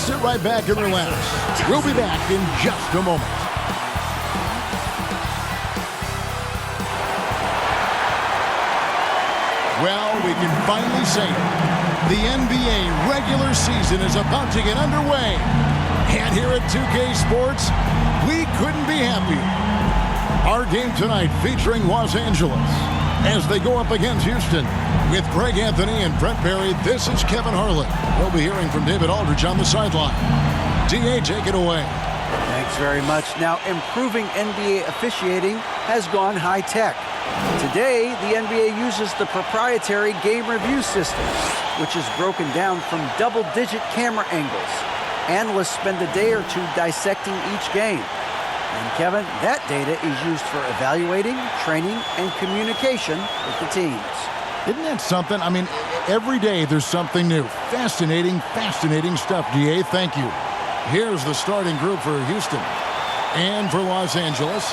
sit right back and relax. We'll be back in just a moment. Well, we can finally say it. The NBA regular season is about to get underway. And here at 2K Sports, we couldn't be happier. Our game tonight featuring Los Angeles as they go up against Houston. With Greg Anthony and Brent Barry, this is Kevin Harlan. We'll be hearing from David Aldridge on the sideline. DA, take it away. Thanks very much. Now, improving NBA officiating has gone high-tech. Today, the NBA uses the proprietary game review system, which is broken down from double-digit camera angles. Analysts spend a day or two dissecting each game. And Kevin, that data is used for evaluating, training, and communication with the teams. Isn't that something? I mean, every day there's something new. Fascinating, fascinating stuff, DA. Thank you. Here's the starting group for Houston. And for Los Angeles,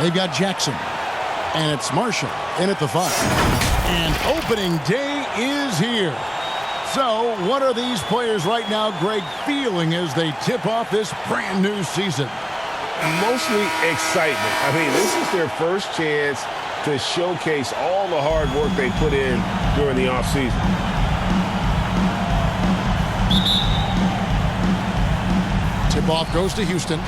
they've got Jackson. And it's Marshall in at the 5. And opening day is here. So, what are these players right now, Greg, feeling as they tip off this brand new season? Mostly excitement. I mean, this is their first chance to showcase all the hard work they put in during the offseason. Tip-off goes to Houston.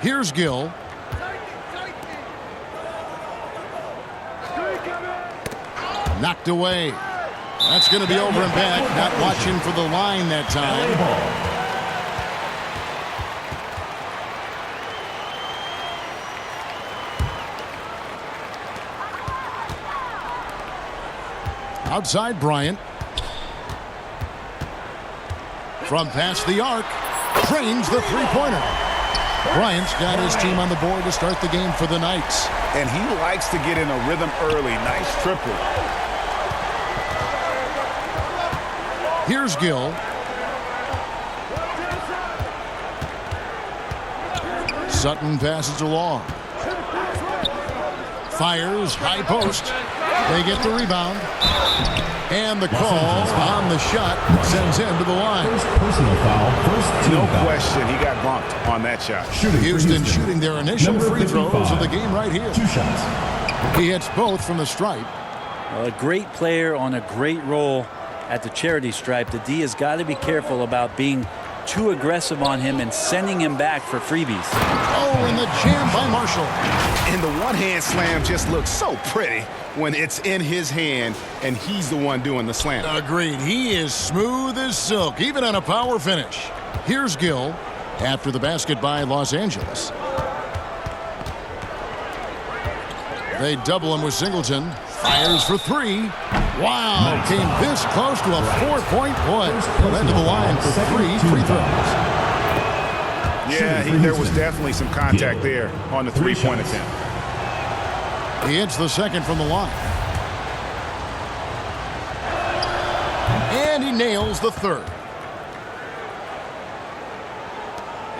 Here's Gill. Knocked away. That's going to be over and back. Not watching for the line that time. Outside Bryant. From past the arc. Drains the three-pointer. Bryant's got his team on the board to start the game for the Knights. And he likes to get in a rhythm early. Nice triple. Here's Gill. Sutton passes along. Fires, high post. They get the rebound. And the call on the shot sends him to the line. Personal foul. No question, he got bumped on that shot. Houston shooting their initial free throws of the game right here. 2 shots. He hits both from the stripe. Well, a great player on a great role at the charity stripe. The D has got to be careful about being too aggressive on him and sending him back for freebies. Oh, and the jam by Marshall. And the one-hand slam just looks so pretty when it's in his hand and he's the one doing the slam. Agreed. He is smooth as silk, even on a power finish. Here's Gill after the basket by Los Angeles. They double him with Singleton. Fires for 3. Wow, came this close to a 4-point play. Led to the line for 3 free throws. Yeah, there was definitely some contact there on the three-point attempt. He hits the second from the line. And he nails the third.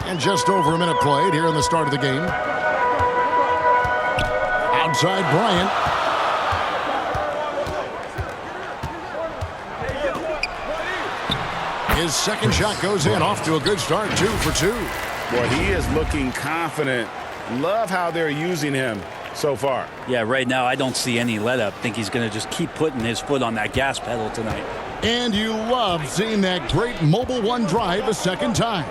And just over a minute played here in the start of the game. Outside Bryant. His second shot goes in, off to a good start, 2 for 2. Boy, he is looking confident. Love how they're using him so far. Yeah, right now I don't see any let up. Think he's going to just keep putting his foot on that gas pedal tonight. And you love seeing that great mobile one drive a second time.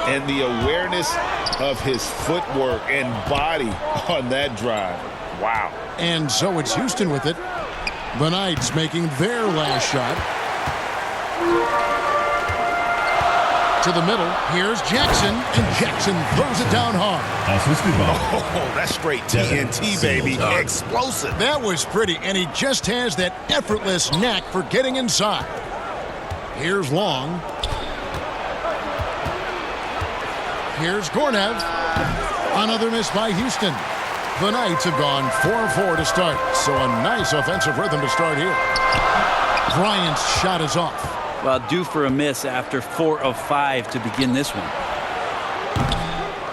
And the awareness of his footwork and body on that drive. Wow. And so it's Houston with it. The Knights making their last shot. To the middle. Here's Jackson. And Jackson throws it down hard. Oh, that's straight TNT, baby. Explosive. That was pretty. And he just has that effortless knack for getting inside. Here's Long. Here's Gornev. Another miss by Houston. The Knights have gone 4-4 to start. So a nice offensive rhythm to start here. Bryant's shot is off. Well, due for a miss after 4 of 5 to begin this one.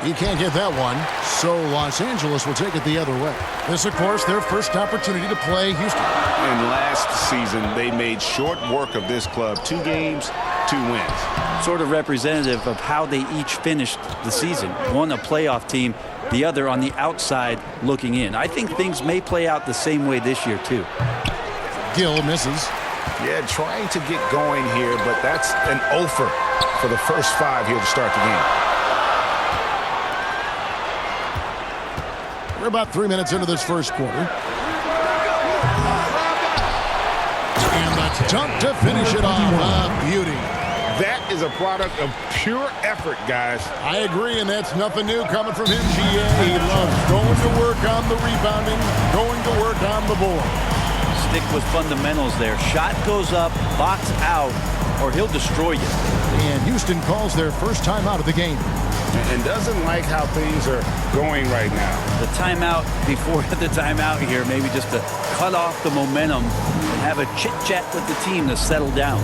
He can't get that one. So Los Angeles will take it the other way. This, of course, their first opportunity to play Houston. And last season, they made short work of this club. 2 games, 2 wins. Sort of representative of how they each finished the season. One a playoff team, the other on the outside looking in. I think things may play out the same way this year, too. Gill misses. Yeah, trying to get going here, but that's an offer for the first 5 here to start the game. We're about 3 minutes into this first quarter. And the dunk to finish it off. A beauty. That is a product of pure effort, guys. I agree, and that's nothing new coming from him, GA. He loves going to work on the rebounding, going to work on the board. Stick with fundamentals there. Shot goes up, box out, or he'll destroy you. And Houston calls their first timeout of the game. And doesn't like how things are going right now. The timeout before the timeout here, maybe just to cut off the momentum and have a chit-chat with the team to settle down.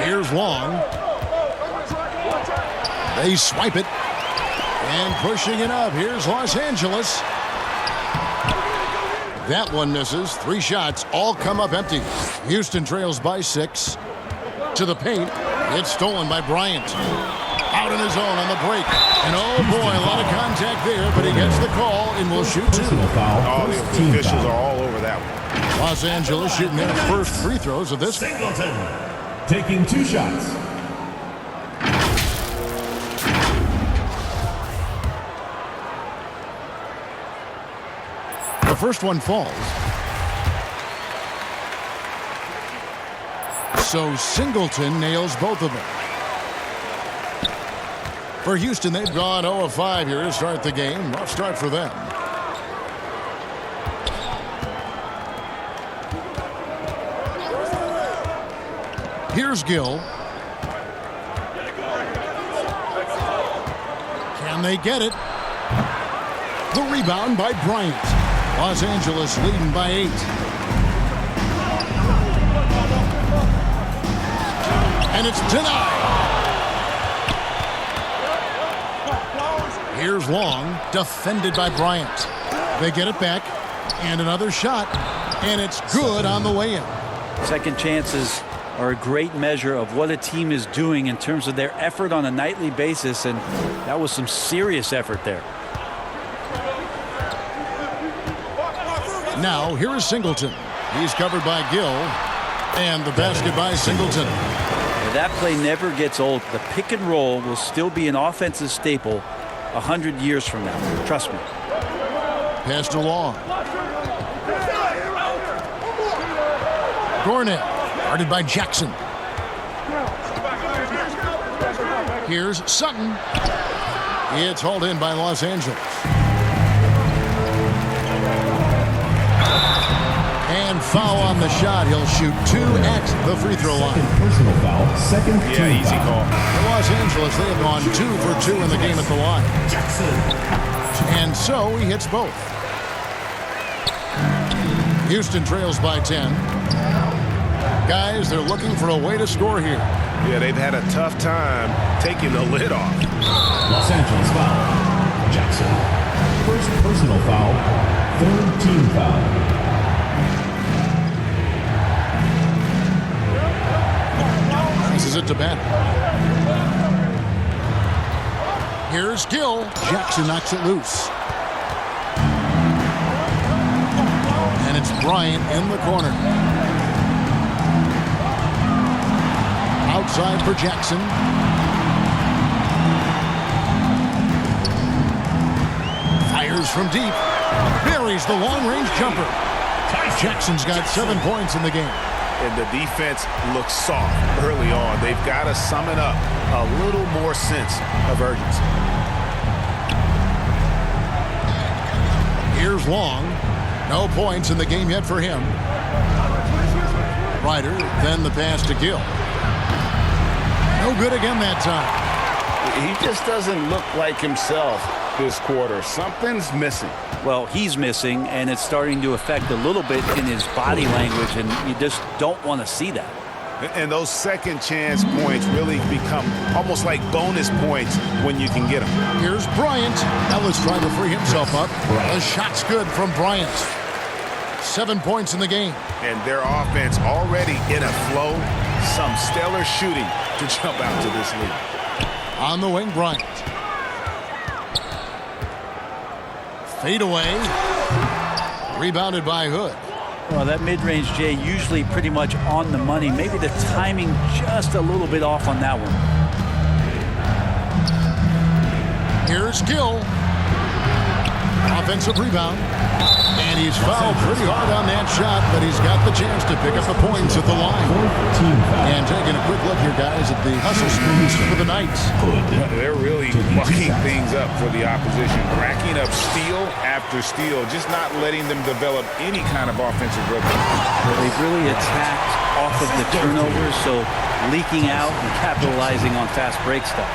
Here's Long. They swipe it. And pushing it up. Here's Los Angeles. That one misses. 3 shots all come up empty. Houston trails by 6. To the paint. It's stolen by Bryant. Out on his own on the break. And oh boy, a lot of contact there, but he gets the call and will shoot 2. All the officials are all over that one. Los Angeles shooting their first free throws of this. Singleton taking 2 shots. The first one falls. So Singleton nails both of them. For Houston, they've gone 0 of 5 here to start the game. Rough start for them. Here's Gill. Can they get it? The rebound by Bryant. Los Angeles leading by 8. And it's denied. Here's Long, defended by Bryant. They get it back, and another shot, and it's good on the way in. Second chances are a great measure of what a team is doing in terms of their effort on a nightly basis, and that was some serious effort there. Now, here is Singleton. He's covered by Gill, and the basket by Singleton. That play never gets old. The pick and roll will still be an offensive staple 100 years from now. Trust me. Pass to Long. Gornett, guarded by Jackson. Here's Sutton. It's hauled in by Los Angeles. And foul on the shot. He'll shoot 2 at the free throw line. Second personal foul. Second team Yeah, easy foul. call. For Los Angeles, they have gone 2 for 2 in the game at the line. And so he hits both. Houston trails by 10. Guys, they're looking for a way to score here. Yeah, they've had a tough time taking the lid off. Los Angeles foul. Jackson. First personal foul. Third team foul. Passes it to Ben. Here's Gill. Jackson knocks it loose. And it's Bryant in the corner. Outside for Jackson. Fires from deep. Buries the long-range jumper. Jackson's got 7 points in the game. And the defense looks soft early on. They've got to sum it up a little more sense of urgency. Here's Long. No points in the game yet for him. Ryder, then the pass to Gill. No good again that time. He just doesn't look like himself this quarter. Something's missing. Well, he's missing, and it's starting to affect a little bit in his body language, and you just don't want to see that. And those second chance points really become almost like bonus points when you can get them. Here's Bryant. Ellis trying to free himself up. The shot's good from Bryant. 7 points in the game. And their offense already in a flow. Some stellar shooting to jump out to this lead. On the wing, Bryant. Fade away. Rebounded by Hood. Well, that mid-range, Jay, usually pretty much on the money. Maybe the timing just a little bit off on that one. Here's Gill. Offensive rebound. And he's fouled pretty hard on that shot, but he's got the chance to pick up the points at the line. And taking a quick look here, guys, at the hustle screens for the Knights. They're really mucking things up for the opposition, racking up steal after steal, just not letting them develop any kind of offensive rhythm. Well, they've really attacked off of the turnovers, so leaking out and capitalizing on fast break stuff.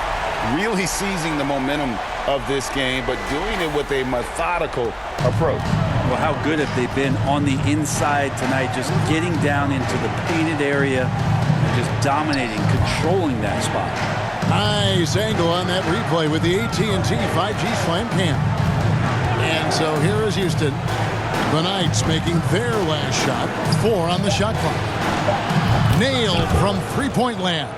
Really seizing the momentum of this game, but doing it with a methodical approach. Well, how good have they been on the inside tonight, just getting down into the painted area and just dominating, controlling that spot. Nice angle on that replay with the AT&T 5G Slam Cam. And so here is Houston. The Knights making their last shot. 4 on the shot clock. Nailed from three-point land.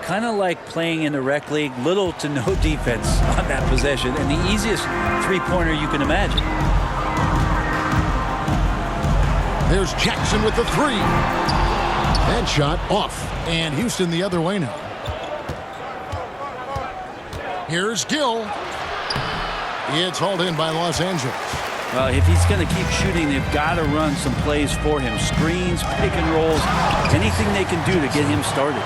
Kind of like playing in the rec league, little to no defense on that possession, and the easiest three-pointer you can imagine. There's Jackson with the 3. That shot off, and Houston the other way now. Here's Gill. It's hauled in by Los Angeles. Well, if he's going to keep shooting, they've got to run some plays for him. Screens, pick and rolls, anything they can do to get him started.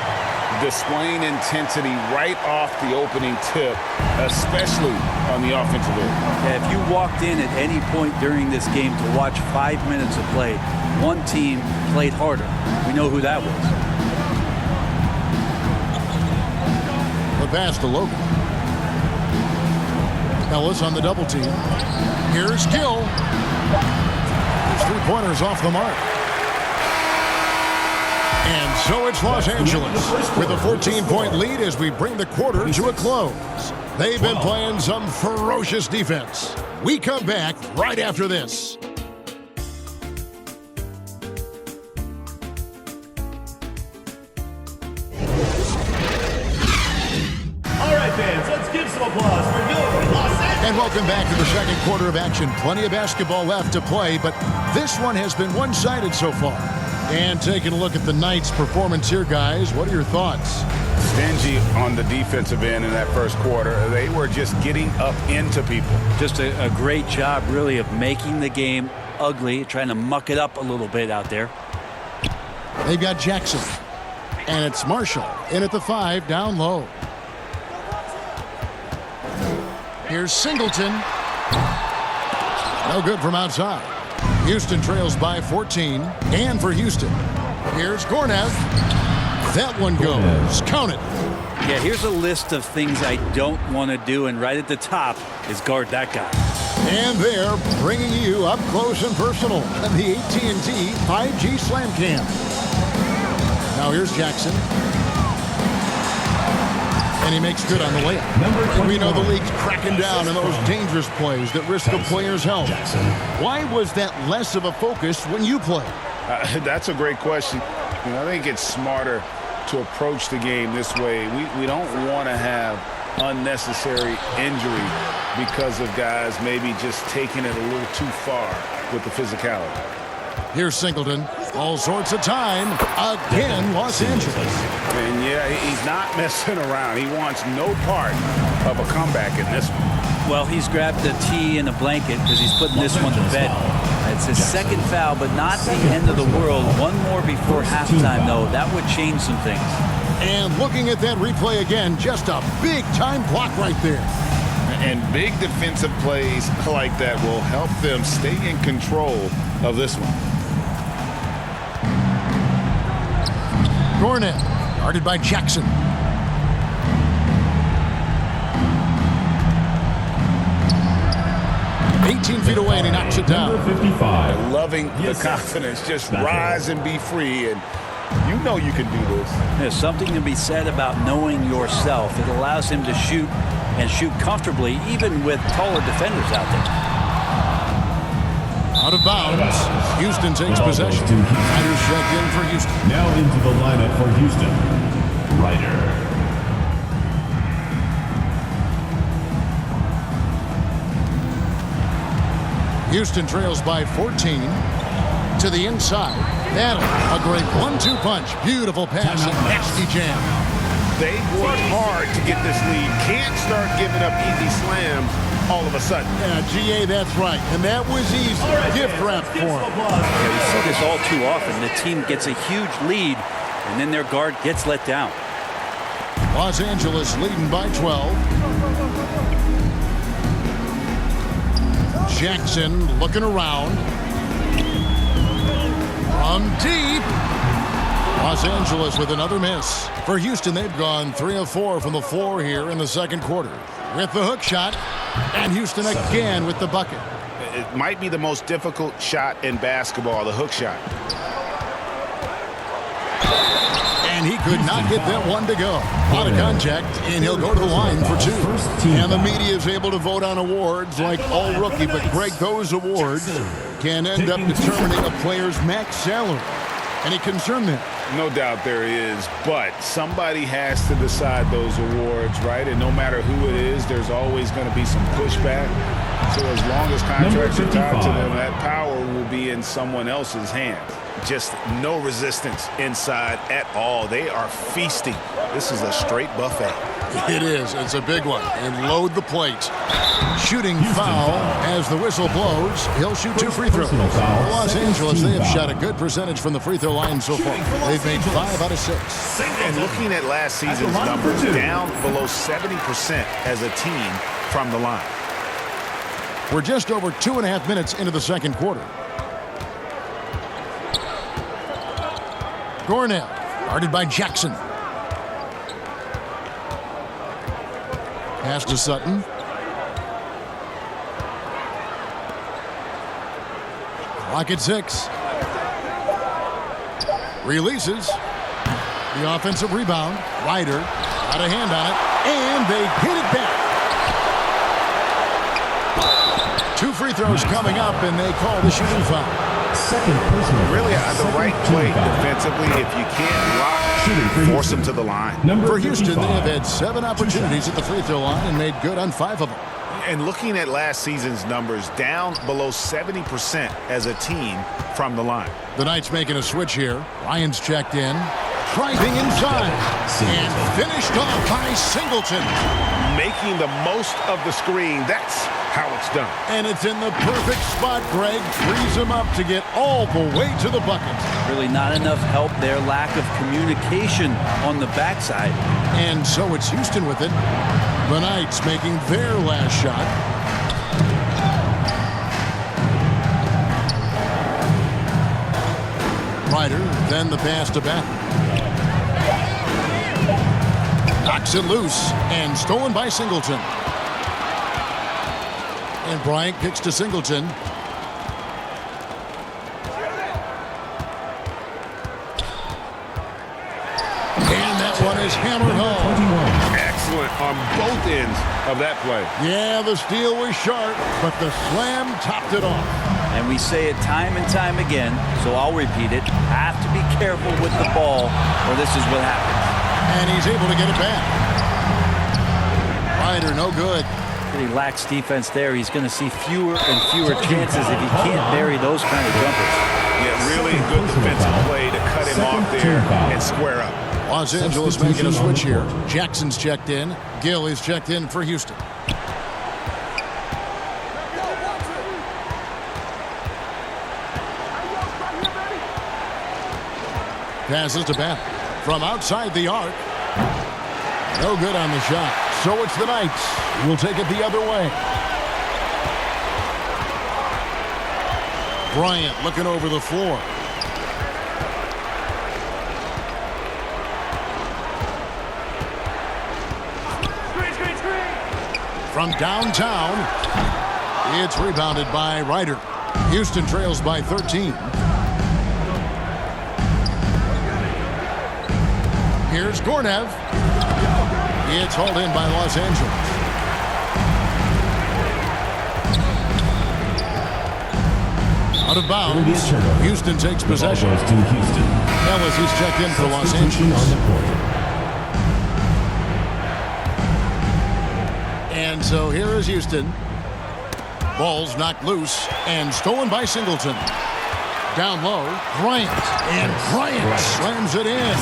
Displaying intensity right off the opening tip, especially on the offensive end. Yeah, if you walked in at any point during this game to watch 5 minutes of play, one team played harder. We know who that was. The pass to Logan. Ellis on the double team. Here's Gill. His three-pointers off the mark. And so it's Los Angeles with a 14-point lead as we bring the quarter to a close. They've been playing some ferocious defense. We come back right after this. All right, fans, let's give some applause for your Los Angeles. And welcome back to the second quarter of action. Plenty of basketball left to play, but this one has been one-sided so far. And taking a look at the Knights' performance here, guys, what are your thoughts? Stingy on the defensive end in that first quarter. They were just getting up into people. Just a great job, really, of making the game ugly, trying to muck it up a little bit out there. They've got Jackson. And it's Marshall in at the 5, down low. Here's Singleton. No good from outside. Houston trails by 14. And for Houston, here's Gornev. That one goes. Count it. Yeah, here's a list of things I don't want to do, and right at the top is guard that guy. And they're bringing you up close and personal on the AT&T 5G Slam Cam. Now here's Jackson. And he makes good on the layup. We know the league's cracking down on those dangerous plays that risk a player's health. Why was that less of a focus when you play? That's a great question. I think it's smarter to approach the game this way. We don't want to have unnecessary injury because of guys maybe just taking it a little too far with the physicality. Here's Singleton. All sorts of time. Again, Los Angeles. And yeah, he's not messing around. He wants no part of a comeback in this one. Well, he's grabbed the tee and a blanket because he's putting this one to bed. It's his second foul, but not the end of the world. One more before halftime, though. That would change some things. And looking at that replay again, just a big-time block right there. And big defensive plays like that will help them stay in control of this one. Gornett, guarded by Jackson. "18 feet away, and he knocks it down." Number 55. Loving the confidence. Just rise and be free, and you know you can do this. There's something to be said about knowing yourself. It allows him to shoot and shoot comfortably, even with taller defenders out there. Out of bounds. Houston takes possession. Riders checked in for Houston. Now into the lineup for Houston. Ryder. Houston trails by 14. To the inside. Battle. A great 1-2 punch. Beautiful pass and nasty jam. They worked hard to get this lead. Can't start giving up easy slams all of a sudden. Yeah, GA, that's right. And that was easy. Gift wrap for him. Yeah, we see this all too often. The team gets a huge lead, and then their guard gets let down. Los Angeles leading by 12. Jackson looking around. From deep. Los Angeles with another miss. For Houston, they've gone 3 of 4 from the floor here in the second quarter. With the hook shot. And Houston again with the bucket. It might be the most difficult shot in basketball, the hook shot. And he could not get that one to go. Out of contact, and he'll go to the line for 2. And the media is able to vote on awards like all rookie, but Greg, those awards can end up determining a player's max salary. Any concern there? No doubt there is, but somebody has to decide those awards, right? And no matter who it is, there's always going to be some pushback. So as long as contracts are tied to them, that power will be in someone else's hands. Just no resistance inside at all. They are feasting. This is a straight buffet. It is. It's a big one. And load the plate. Shooting foul as the whistle blows. He'll shoot 2 free throws. Los Angeles, they have shot a good percentage from the free throw line so far. They've made 5 out of 6. And looking at last season's numbers, down below 70% as a team from the line. We're just over 2.5 minutes into the second quarter. Gornett, guarded by Jackson. Pass to Sutton. Clock at 6. Releases. The offensive rebound. Ryder got a hand on it, and they hit it back. 2 free throws coming up, and they call the shooting foul. Second personal. Really the right play defensively. If you can't block, force them to the line. For Houston, they have had 7 opportunities at the free throw line and made good on 5 of them. And looking at last season's numbers, down below 70% as a team from the line. The Knights making a switch here. Ryan's checked in. Driving inside. And finished off by Singleton. Making the most of the screen. That's how it's done. And it's in the perfect spot, Greg. Frees him up to get all the way to the bucket. Really not enough help there. Lack of communication on the backside. And so it's Houston with it. The Knights making their last shot. Ryder, then the pass to Batten. Knocks it loose and stolen by Singleton. And Bryant kicks to Singleton. And that one is hammered home. Excellent on both ends of that play. Yeah, the steal was sharp, but the slam topped it off. And we say it time and time again, so I'll repeat it. Have to be careful with the ball, or this is what happens. And he's able to get it back. Ryder, no good. Really lacks defense there. He's going to see fewer and fewer chances if he can't bury those kind of jumpers. Yeah, really good defensive play to cut him off there and square up. Los Angeles making a switch here. Jackson's checked in. Gill is checked in for Houston. Passes to Bennett from outside the arc. No good on the shot. So it's the Knights. We'll take it the other way. Bryant looking over the floor. From downtown, it's rebounded by Ryder. Houston trails by 13. Here's Gornev. It's hauled in by Los Angeles. Out of bounds. Houston takes possession. Ellis, he's checked in for Los Angeles. And so here is Houston. Ball's knocked loose and stolen by Singleton. Down low, Bryant. And Bryant slams it in.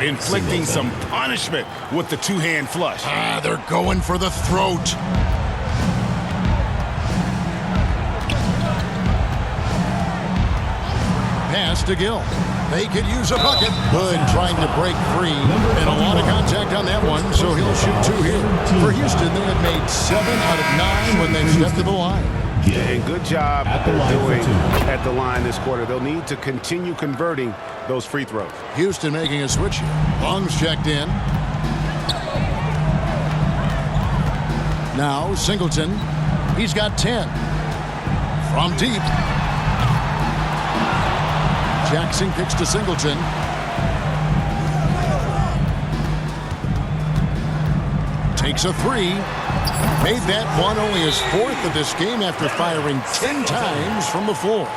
Inflicting some punishment with the two-hand flush. They're going for the throat. Pass to Gill. They could use a bucket. Hood trying to break free. And a lot of contact on that one, so he'll shoot 2 here. For Houston, they had made 7 out of 9 when they stepped to the line. And good job that they're doing at the line this quarter. They'll need to continue converting those free throws. Houston making a switch here. Long's checked in. Now Singleton. He's got 10. From deep. Jackson kicks to Singleton. Takes a 3. Made that one only his 4th of this game after firing 10 times from the floor.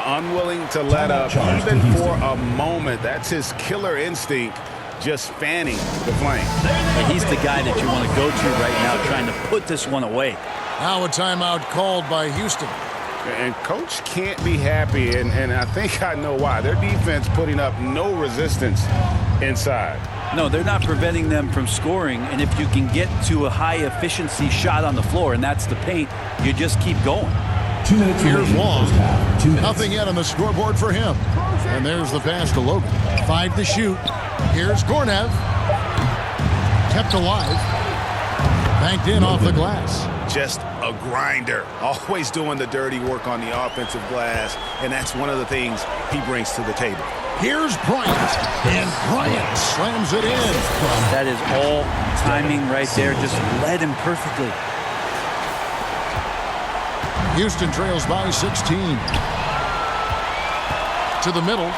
Unwilling to let up even for a moment. That's his killer instinct, just fanning the flame. And he's the guy that you want to go to right now, trying to put this one away. Now a timeout called by Houston. And coach can't be happy, and I think I know why. Their defense putting up no resistance inside. No, they're not preventing them from scoring, and if you can get to a high-efficiency shot on the floor, and that's the paint, you just keep going. 2 minutes. Here's Long. 2 minutes. Nothing yet on the scoreboard for him. And there's the pass to Logan. 5 to shoot. Here's Gornev. Kept alive. Banked in off the glass. Just a grinder. Always doing the dirty work on the offensive glass, and that's one of the things he brings to the table. Here's Bryant. And Bryant slams it in. That is all timing right there. Just led him perfectly. Houston trails by 16. To the middle.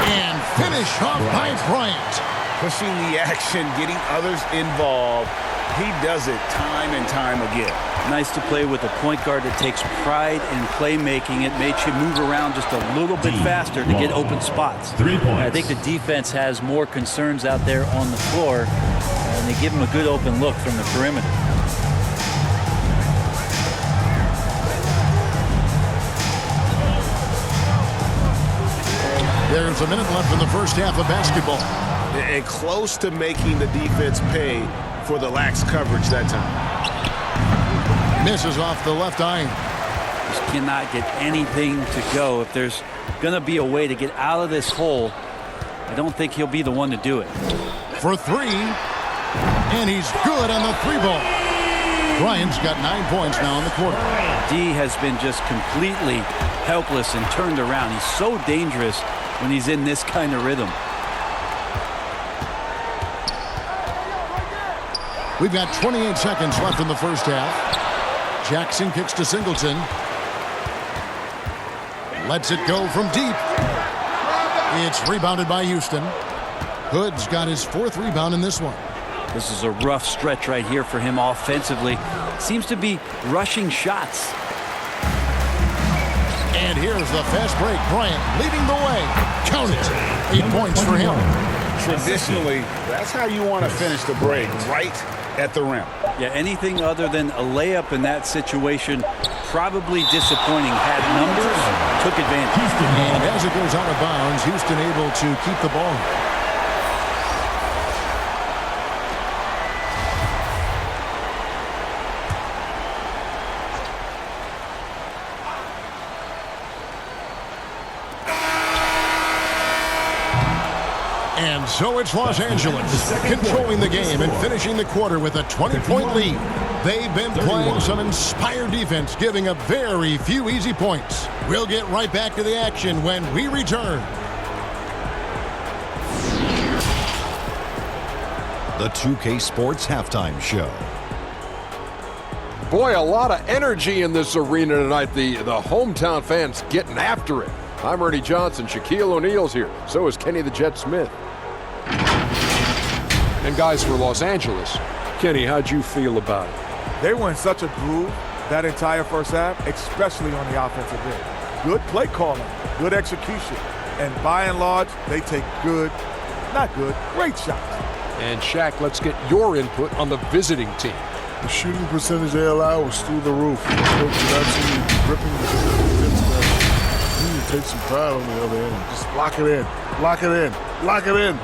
And finish off by Bryant. Pushing the action, getting others involved. He does it time and time again. Nice to play with a point guard that takes pride in playmaking. It makes you move around just a little bit faster to get open spots. 3 points. I think the defense has more concerns out there on the floor, and they give him a good open look from the perimeter. There's a minute left in the first half of basketball. And close to making the defense pay for the lax coverage that time. Misses off the left iron. Just cannot get anything to go. If there's going to be a way to get out of this hole, I don't think he'll be the one to do it. For 3. And he's good on the 3 ball. Bryant's got 9 points now in the quarter. D has been just completely helpless and turned around. He's so dangerous when he's in this kind of rhythm. We've got 28 seconds left in the first half. Jackson kicks to Singleton. Lets it go from deep. It's rebounded by Houston. Hood's got his 4th rebound in this one. This is a rough stretch right here for him offensively. Seems to be rushing shots. And here's the fast break. Bryant leading the way. Count it. 8 points for him. traditionally, that's how you want to finish the break, right at the rim. Yeah, anything other than a layup in that situation, probably disappointing. Had numbers, took advantage. And as it goes out of bounds, Houston able to keep the ball. And so it's Los Angeles controlling the game and finishing the quarter with a 20-point lead. They've been playing some inspired defense, giving up very few easy points. We'll get right back to the action when we return. The 2K Sports Halftime Show. Boy, a lot of energy in this arena tonight. The hometown fans getting after it. I'm Ernie Johnson. Shaquille O'Neal's here. So is Kenny the Jet Smith. And guys, for Los Angeles, Kenny, how'd you feel about it? They were in such a groove that entire first half, especially on the offensive end. Good play calling, good execution, and by and large, they take great shots. And Shaq, let's get your input on the visiting team. The shooting percentage they allowed was through the roof. The coach was absolutely gripping the defensive end. You need to take some pride on the other end. Just lock it in, lock it in, lock it in.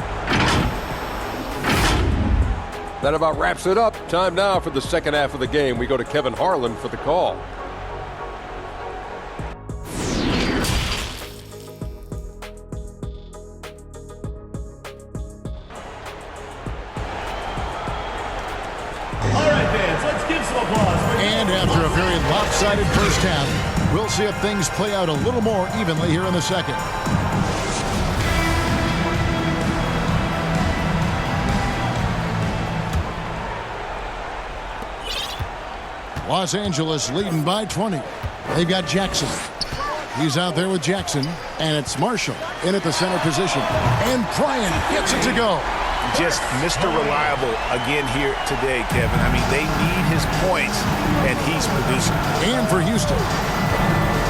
That about wraps it up. Time now for the second half of the game. We go to Kevin Harlan for the call. All right, fans, let's give some applause. And after a very lopsided first half, we'll see if things play out a little more evenly here in the second. Los Angeles leading by 20. They've got Jackson. He's out there with Jackson, and it's Marshall in at the center position. And Bryant gets it to go. Just Mr. Reliable again here today, Kevin. I mean, they need his points, and he's producing. And for Houston,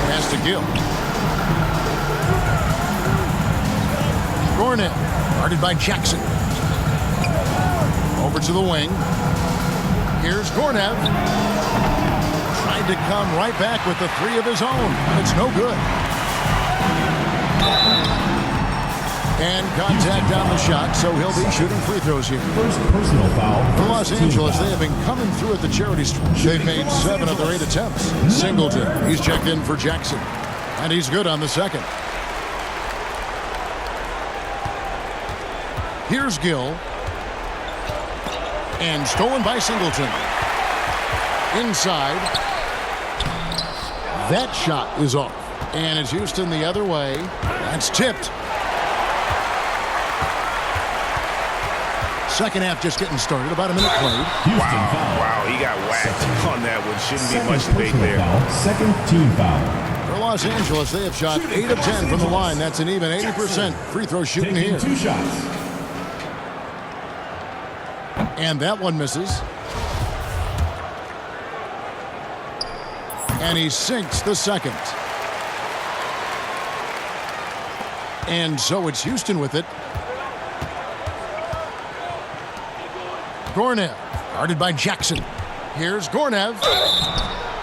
pass to Gill. Gornett, guarded by Jackson. Over to the wing. Here's Gornett. Tried to come right back with the three of his own. It's no good. And contact on the shot, so he'll be shooting free throws here. First personal foul. For Los Angeles, they have been coming through at the charity stripe. They've made 7 of their 8 attempts. Singleton, he's checked in for Jackson. And he's good on the second. Here's Gill. And stolen by Singleton. Inside. That shot is off. And it's Houston the other way. That's tipped. Second half just getting started. About a minute played. Wow, he got whacked on that one. Shouldn't be much debate there. Second team foul. For Los Angeles, they have shot 8 of 10 from the line. That's an even 80% free throw shooting here. 2 shots. And that one misses. And he sinks the second. And so it's Houston with it. Gornev, guarded by Jackson. Here's Gornev.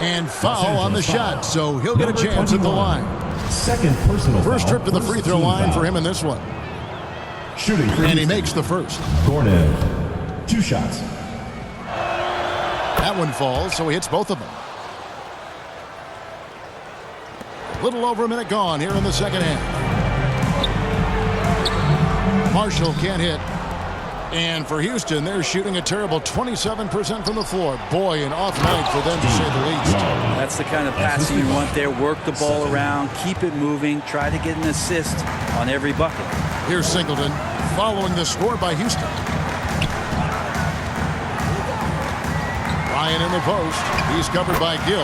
And foul on the shot, so he'll get a chance at the line. Second personal First foul. trip to the free throw line for him in this one. Shooting for And he Houston. makes the first. Gornev. 2 shots. That one falls, so he hits both of them. A little over a minute gone here in the second half. Marshall can't hit. And for Houston, they're shooting a terrible 27% from the floor. Boy, an off night for them, to say the least. That's the kind of passing you want there. Work the ball around, keep it moving, try to get an assist on every bucket. Here's Singleton following the score by Houston. Ryan in the post. He's covered by Gill.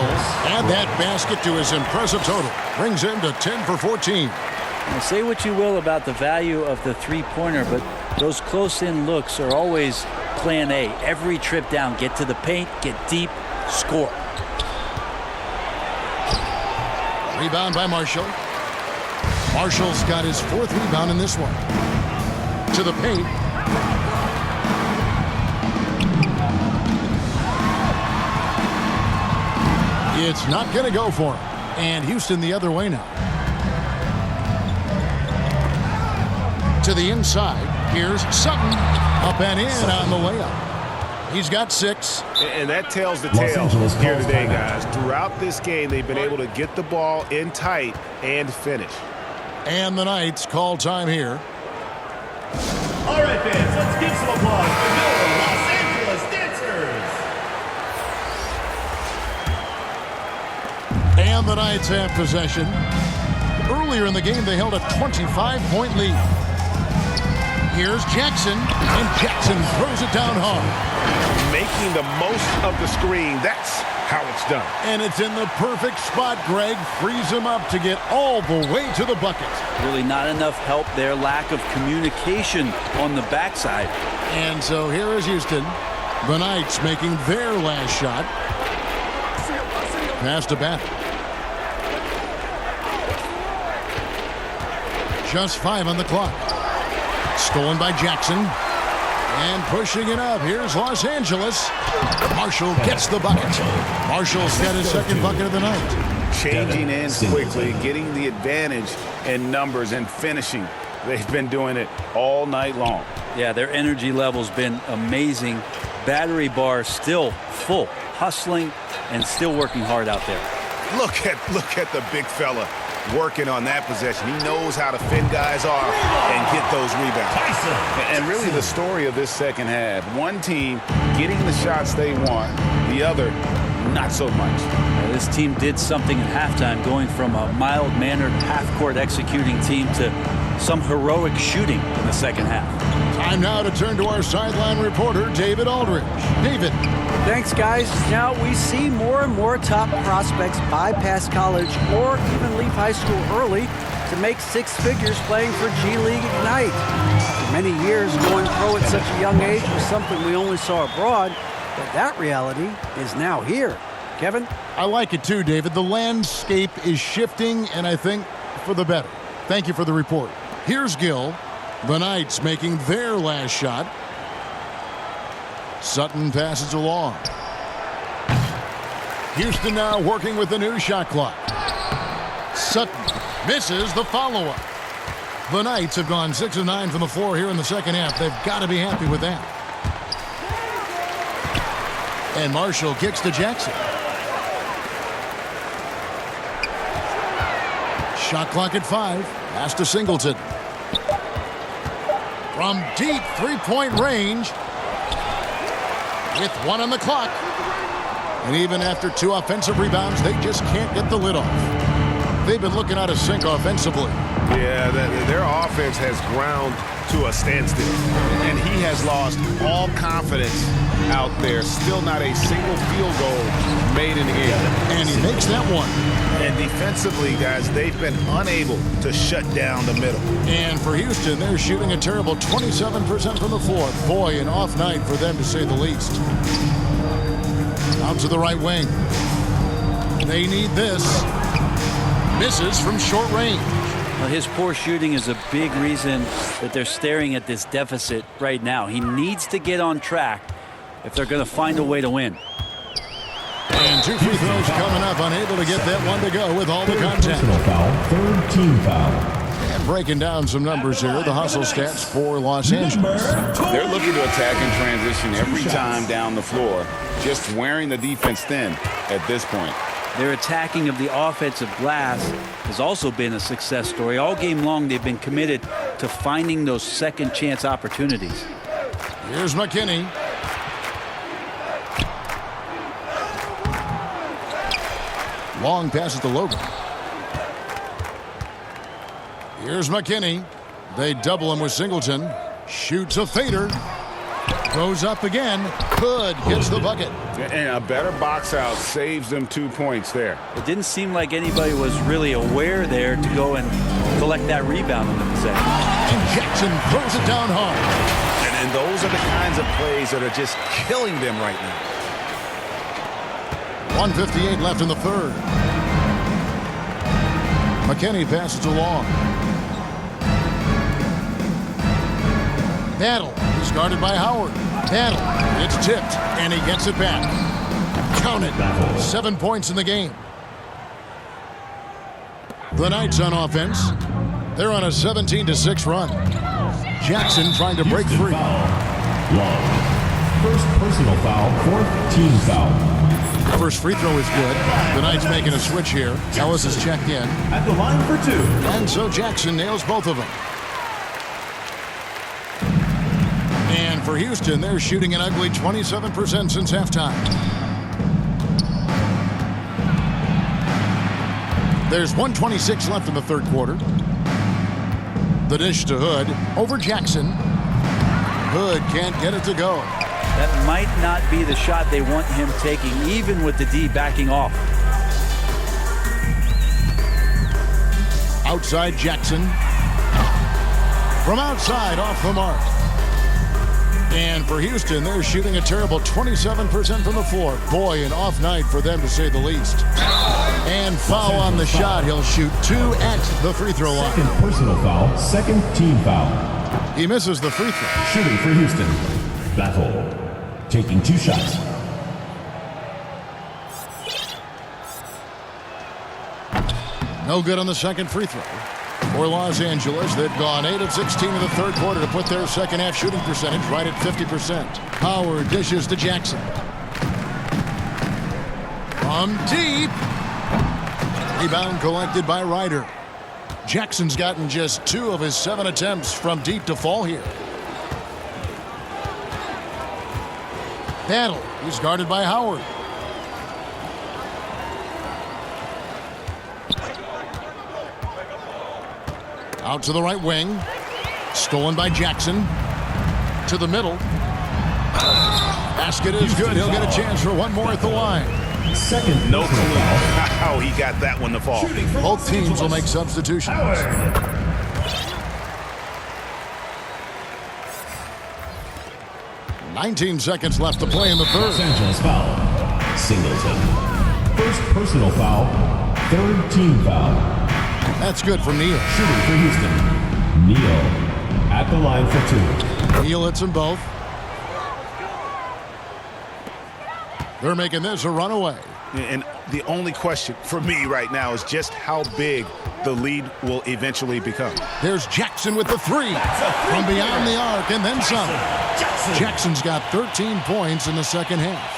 And that basket to his impressive total brings him to 10 for 14. Now, say what you will about the value of the three-pointer, but those close-in looks are always plan A. Every trip down, get to the paint, get deep, score. Rebound by Marshall. Marshall's got his 4th rebound in this one. to the paint. It's not going to go for him. And Houston the other way now. To the inside. Here's Sutton. Up and in on the layup. He's got 6. And that tells the tale here today, guys. Throughout this game, they've been able to get the ball in tight and finish. And the Knights call time here. All right, fans, let's give some applause for your Los Angeles Dancers. And the Knights have possession. Earlier in the game, they held a 25-point lead. Here's Jackson, and Jackson throws it down hard. Making the most of the screen. That's how it's done. And it's in the perfect spot. Greg frees him up to get all the way to the bucket. Really not enough help there. Lack of communication on the backside. And so here is Houston. The Knights making their last shot. Pass to Bath. Just 5 on the clock. Stolen by Jackson. And pushing it up. Here's Los Angeles. Marshall gets the bucket. Marshall's got his second bucket of the night. Changing in quickly, getting the advantage in numbers and finishing. They've been doing it all night long. Yeah, their energy level's been amazing. Battery bar still full. Hustling and still working hard out there. Look at the big fella working on that possession. He knows how to fend guys off and get those rebounds. And really the story of this second half, one team getting the shots they want, the other not so much. This team did something at halftime, going from a mild-mannered half-court executing team to some heroic shooting in the second half. Time now to turn to our sideline reporter, David Aldridge. David. Thanks, guys. Now we see more and more top prospects bypass college or even leave high school early to make 6 figures playing for G League Ignite. For many years, going pro at such a young age was something we only saw abroad, but that reality is now here. Kevin? I like it too, David. The landscape is shifting, and I think for the better. Thank you for the report. Here's Gill. The Knights making their last shot. Sutton passes along. Houston now working with the new shot clock. Sutton misses the follow-up. The Knights have gone 6 of 9 from the floor here in the second half. They've got to be happy with that. And Marshall kicks to Jackson. Shot clock at 5. Pass to Singleton. From deep three-point range. With 1 on the clock. And even after 2 offensive rebounds, they just can't get the lid off. They've been looking out of sync offensively. Yeah, their offense has ground to a standstill. And he has lost all confidence out there. Still not a single field goal made in the game. And he makes that one. And defensively, guys, they've been unable to shut down the middle. And for Houston, they're shooting a terrible 27% from the floor. Boy, an off night for them to say the least. Out to the right wing. They need this. Misses from short range. Well, his poor shooting is a big reason that they're staring at this deficit right now. He needs to get on track if they're going to find a way to win. And 2 free throws coming up, unable to get that one to go with all the contact. Personal foul, 3rd team foul. And breaking down some numbers here, the hustle stats for Los Angeles. They're looking to attack in transition every time down the floor, just wearing the defense thin at this point. Their attacking of the offensive glass has also been a success story. All game long, they've been committed to finding those second chance opportunities. Here's McKinney. Long passes to Logan. Here's McKinney. They double him with Singleton. Shoots a fader. Goes up again. Hood gets the bucket. And a better box out saves them 2 points there. It didn't seem like anybody was really aware there to go and collect that rebound in the possession. And Jackson throws it down hard. And those are the kinds of plays that are just killing them right now. 1:58 left in the third. McKinney passes along. Battle. He's guarded by Howard. Battle. It's tipped, and he gets it back. Count it. 7 points in the game. The Knights on offense. They're on a 17-6 run. Jackson trying to break free. Long. First personal foul, fourth team foul. First free throw is good. The Knights making a switch here. Ellis is checked in. At the line for 2. And so Jackson nails both of them. And for Houston, they're shooting an ugly 27% since halftime. There's 1:26 left in the third quarter. The dish to Hood over Jackson. Hood can't get it to go. That might not be the shot they want him taking, even with the D backing off. Outside Jackson. From outside, off the mark. And for Houston, they're shooting a terrible 27% from the floor. Boy, an off night for them, to say the least. And foul on the shot. He'll shoot 2 at the free throw line. Second personal foul, second team foul. He misses the free throw. Shooting for Houston. Battle. Taking 2 shots. No good on the second free throw. For Los Angeles, they've gone 8 of 16 in the third quarter to put their second half shooting percentage right at 50%. Howard dishes to Jackson. From deep. Rebound collected by Ryder. Jackson's gotten just 2 of his 7 attempts from deep to fall here. Battle. He's guarded by Howard. Out to the right wing. Stolen by Jackson. To the middle. Basket is good. He'll get a chance for one more at the line. Second. No clue how he got that one to fall. Both teams will make substitutions. 19 seconds left to play in the third. Los Angeles foul. Singleton. First personal foul, third team foul. That's good for Neal. Shooting for Houston. Neal at the line for 2. Neal hits them both. They're making this a runaway. And the only question for me right now is just how big the lead will eventually become. There's Jackson with the 3 from beyond the arc and then some. Jackson's got 13 points in the second half.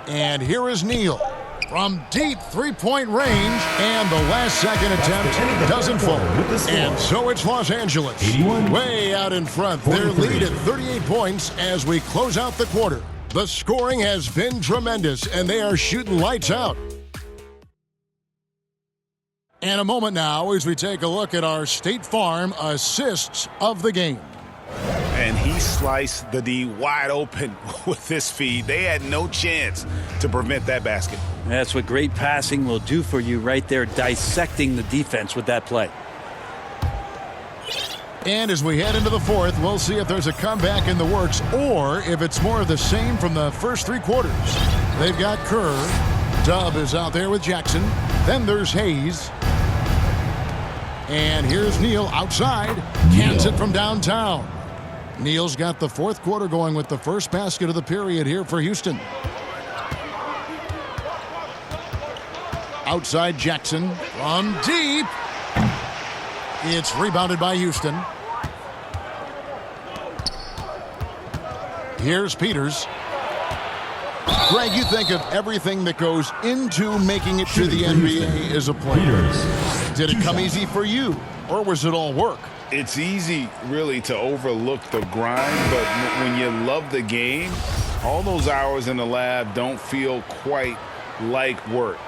And here is Neal from deep three-point range, and the last second attempt doesn't fall. And so it's Los Angeles way out in front. Their lead at 38 points as we close out the quarter. The scoring has been tremendous, and they are shooting lights out. And a moment now as we take a look at our State Farm assists of the game. And he sliced the D wide open with this feed. They had no chance to prevent that basket. That's what great passing will do for you right there, dissecting the defense with that play. And as we head into the fourth, we'll see if there's a comeback in the works or if it's more of the same from the first 3 quarters. They've got Kerr. Dub is out there with Jackson. Then there's Hayes. And here's Neal outside. Cans it from downtown. Neal's got the fourth quarter going with the first basket of the period here for Houston. Outside Jackson from deep. It's rebounded by Houston. Here's Peters. Greg, you think of everything that goes into making it to the NBA as a player. Did it come easy for you, or was it all work? It's easy, really, to overlook the grind, but when you love the game, all those hours in the lab don't feel quite like work.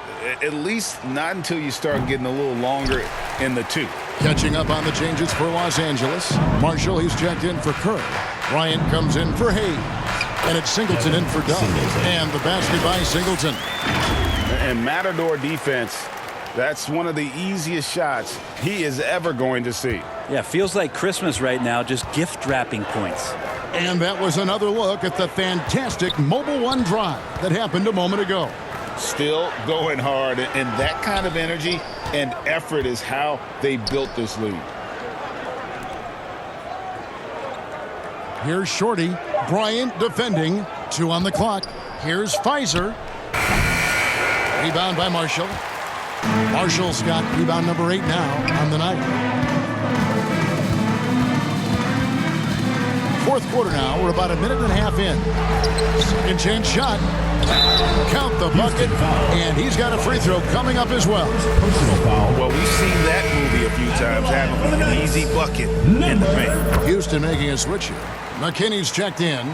At least not until you start getting a little longer in the 2. Catching up on the changes for Los Angeles. Marshall, he's checked in for Kerr. Bryant comes in for Hayes. And it's Singleton in for Dub. And the basket by Singleton. And Matador defense, that's one of the easiest shots he is ever going to see. Yeah, feels like Christmas right now, just gift wrapping points. And that was another look at the fantastic Mobile One drive that happened a moment ago. Still going hard, and that kind of energy and effort is how they built this lead. Here's Shorty. Bryant defending. 2 on the clock. Here's Pfizer. Rebound by Marshall. Marshall's got rebound number 8 now on the night. Fourth quarter now. We're about a minute and a half in. Second chance shot. Count the bucket. And he's got a free throw coming up as well. Personal foul. Well, we've seen that movie a few times, having an easy bucket in the paint. Houston making a switch here. McKinney's checked in.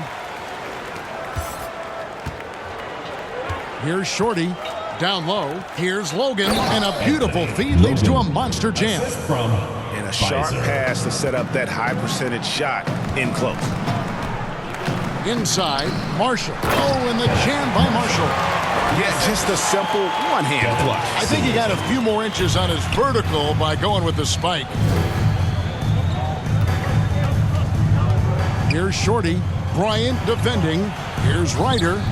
Here's Shorty. Down low. Here's Logan. And a beautiful feed leads to a monster jam. From And a sharp pass to set up that high percentage shot in close. Inside, Marshall. Oh, and the jam by Marshall. Yeah, just a simple one-hand flush. I think he got a few more inches on his vertical by going with the spike. Here's Shorty. Bryant defending. Here's Ryder.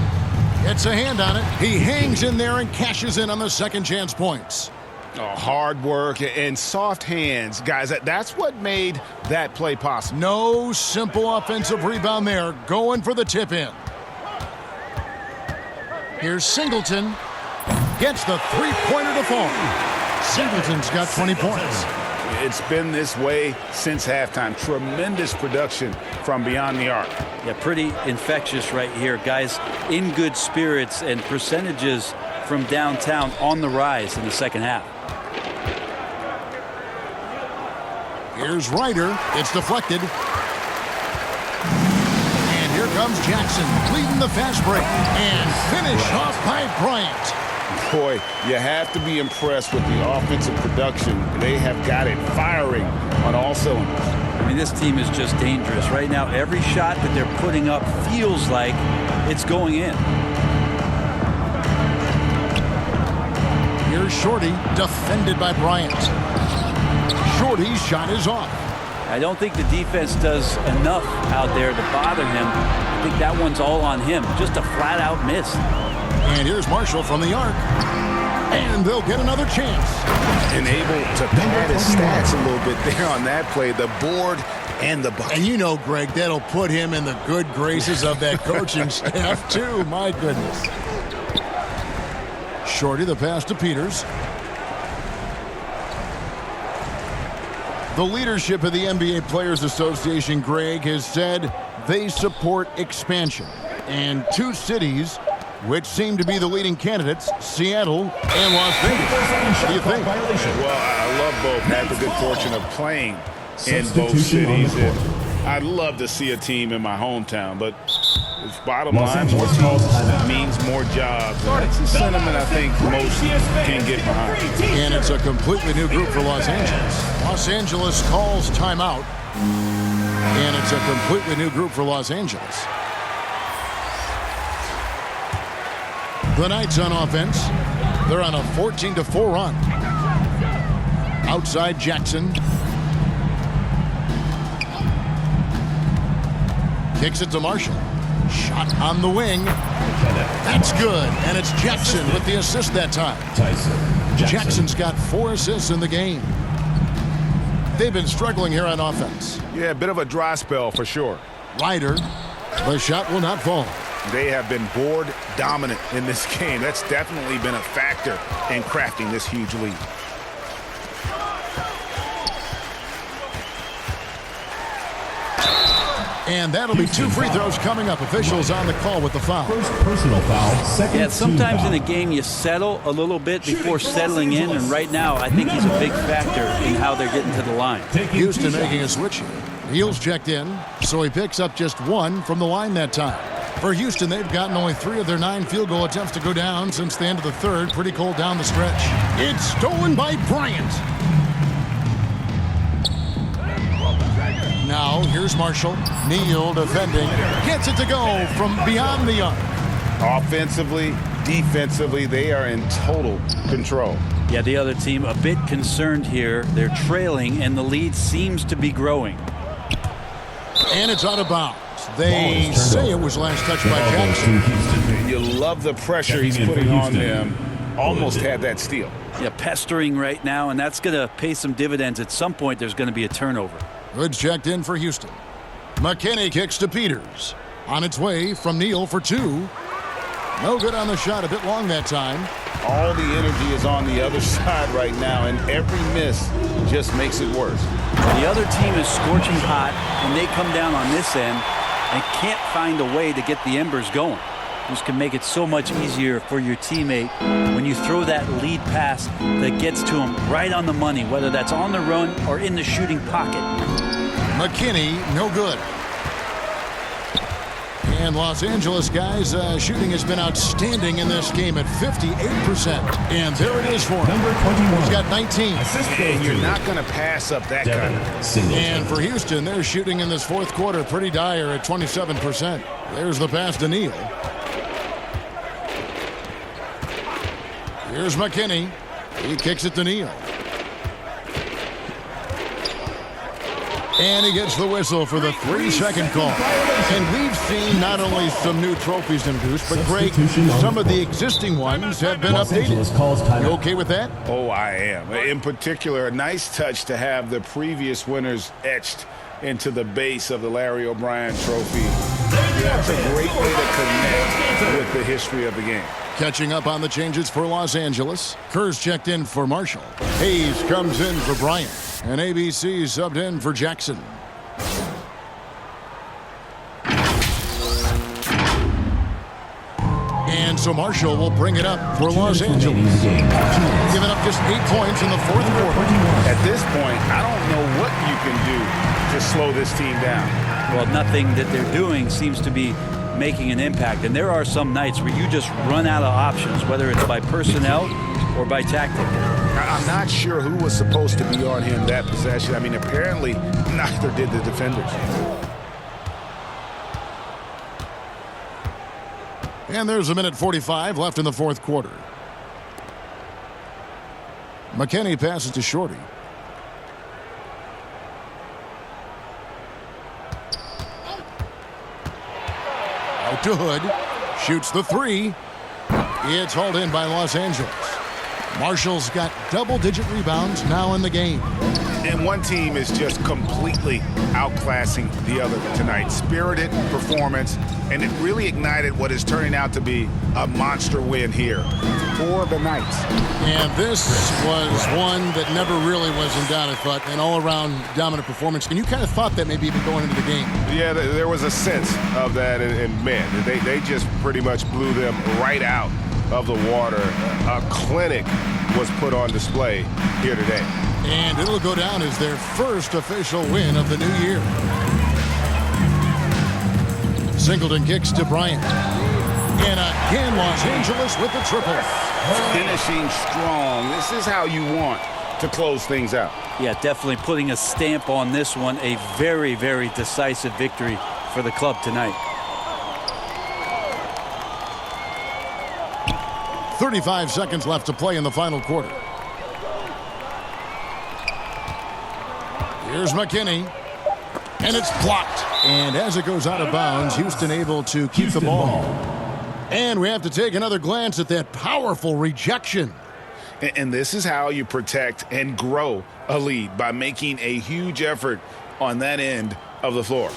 Gets a hand on it. He hangs in there and cashes in on the second chance points. Oh, hard work and soft hands. Guys, that's what made that play possible. No simple offensive rebound there. Going for the tip-in. Here's Singleton. Gets the three-pointer to fall. Singleton's got 20 points. It's been this way since halftime. Tremendous production from beyond the arc. Yeah, pretty infectious right here. Guys in good spirits and percentages from downtown on the rise in the second half. Here's Ryder. It's deflected. And here comes Jackson leading the fast break. And finish off by Bryant. Boy, you have to be impressed with the offensive production. They have got it firing on all cylinders. I mean, this team is just dangerous. Right now, every shot that they're putting up feels like it's going in. Here's Shorty, defended by Bryant. Shorty's shot is off. I don't think the defense does enough out there to bother him. I think that one's all on him. Just a flat-out miss. And here's Marshall from the arc. And they'll get another chance. And able to pad his stats a little bit there on that play. The board and the bucket. And you know, Greg, that'll put him in the good graces of that coaching staff, too. My goodness. Shorty, the pass to Peters. The leadership of the NBA Players Association, Greg, has said they support expansion. And 2 cities which seem to be the leading candidates, Seattle and Las Vegas. What do you think? Well, I love both. Had the good fortune of playing in both cities. And I'd love to see a team in my hometown, but it's bottom line, more teams means more jobs. And that's a sentiment I think most can get behind. And it's a completely new group for Los Angeles. Los Angeles calls timeout. And it's a completely new group for Los Angeles. The Knights on offense. They're on a 14-4 run. Outside Jackson. Kicks it to Marshall. Shot on the wing. That's good. And it's Jackson with the assist that time. Jackson's got 4 assists in the game. They've been struggling here on offense. Yeah, a bit of a dry spell for sure. Ryder. The shot will not fall. They have been board dominant in this game. That's definitely been a factor in crafting this huge lead. And that'll be 2 free throws coming up. Officials on the call with the foul. First personal foul, second Yeah, sometimes team in a foul. game you settle a little bit before settling in, and right now I think he's a big factor in how they're getting to the line. Houston making a switch here. Neal's checked in, so he picks up just 1 from the line that time. For Houston, they've gotten only 3 of their 9 field goal attempts to go down since the end of the third. Pretty cold down the stretch. It's stolen by Bryant. Now, here's Marshall. Neal defending. Gets it to go from beyond the arc. Offensively, defensively, they are in total control. Yeah, the other team a bit concerned here. They're trailing, and the lead seems to be growing. And it's out of bounds. They say it was last touched by Jackson. You love the pressure he's putting on them. Almost had that steal. Yeah, pestering right now, and that's going to pay some dividends. At some point, there's going to be a turnover. Good checked in for Houston. McKinney kicks to Peters. On its way from Neal for 2. No good on the shot. A bit long that time. All the energy is on the other side right now, and every miss just makes it worse. The other team is scorching hot, and they come down on this end and can't find a way to get the embers going. This can make it so much easier for your teammate when you throw that lead pass that gets to him right on the money, whether that's on the run or in the shooting pocket. McKinney, no good. And Los Angeles, guys, shooting has been outstanding in this game at 58%. And there it is for him. Number 21. He's got 19. And you're not going to pass up that kind of. And for Houston, they're shooting in this fourth quarter pretty dire at 27%. There's the pass to Neal. Here's McKinney. He kicks it to Neal. And he gets the whistle for the 3-second call. And we've seen not only some new trophies induced, but Greg, some of the existing ones have been updated. You okay with that? Oh, I am. In particular, a nice touch to have the previous winners etched into the base of the Larry O'Brien Trophy. That's a great way to connect with the history of the game. Catching up on the changes for Los Angeles. Kerr's checked in for Marshall. Hayes comes in for Bryant. And ABC subbed in for Jackson. And so Marshall will bring it up for Los Angeles. Giving up just 8 points in the fourth quarter. At this point, I don't know what you can do to slow this team down. Well, nothing that they're doing seems to be making an impact. And there are some nights where you just run out of options, whether it's by personnel or by tactic. I'm not sure who was supposed to be on him that possession. I mean, apparently neither did the defenders. And there's 1:45 left in the fourth quarter. McKinney passes to Shorty. Out to Hood. Shoots the 3. It's hauled in by Los Angeles. Marshall's got double-digit rebounds now in the game. And one team is just completely outclassing the other tonight. Spirited performance, and it really ignited what is turning out to be a monster win here for the Knights. And this was one that never really was in doubt, I thought, an all-around dominant performance. And you kind of thought that maybe even going into the game. Yeah, there was a sense of that, and man, they just pretty much blew them right out of the water. A clinic was put on display here today. And it'll go down as their first official win of the new year. Singleton kicks to Bryant. And again, Los Angeles with the triple. Finishing strong. This is how you want to close things out. Yeah, definitely putting a stamp on this one. A very, very decisive victory for the club tonight. 35 seconds left to play in the final quarter. Here's McKinney. And it's blocked. And as it goes out of bounds, Houston able to keep the ball. And we have to take another glance at that powerful rejection. And this is how you protect and grow a lead, by making a huge effort on that end of the floor.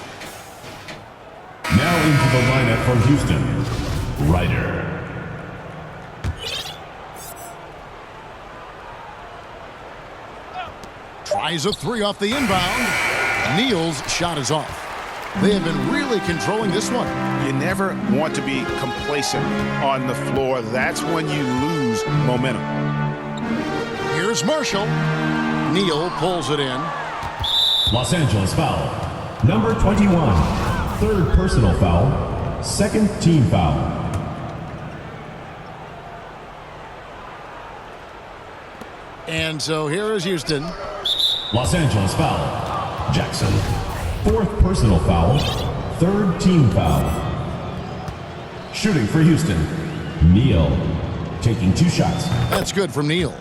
Now into the lineup for Houston, Ryder. Tries a 3 off the inbound. Neal's shot is off. They have been really controlling this one. You never want to be complacent on the floor. That's when you lose momentum. Here's Marshall. Neal pulls it in. Los Angeles foul. Number 21. Third personal foul. Second team foul. And so here is Houston. Los Angeles foul. Jackson. Fourth personal foul. Third team foul. Shooting for Houston, Neal. Taking 2 shots. That's good from Neal.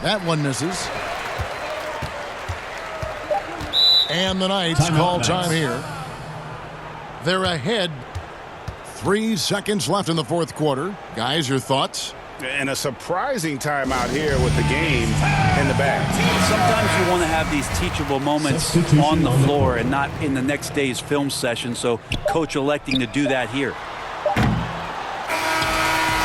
That one misses. And the Knights call time here. They're ahead. 3 seconds left in the fourth quarter. Guys, your thoughts? And a surprising timeout here with the game in the bag. Sometimes you want to have these teachable moments on the floor and not in the next day's film session, so coach electing to do that here.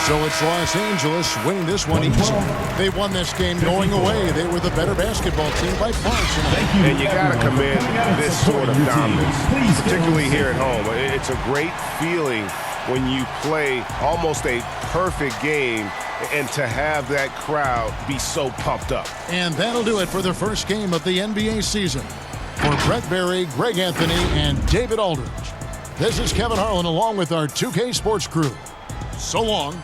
So it's Los Angeles winning this one easy. They won this game going away. They were the better basketball team by far tonight. And you got to commend this sort of dominance, particularly here at home. It's a great feeling when you play almost a perfect game and to have that crowd be so pumped up. And that'll do it for the first game of the NBA season. For Brett Berry, Greg Anthony, and David Aldridge, this is Kevin Harlan along with our 2K Sports crew. So long.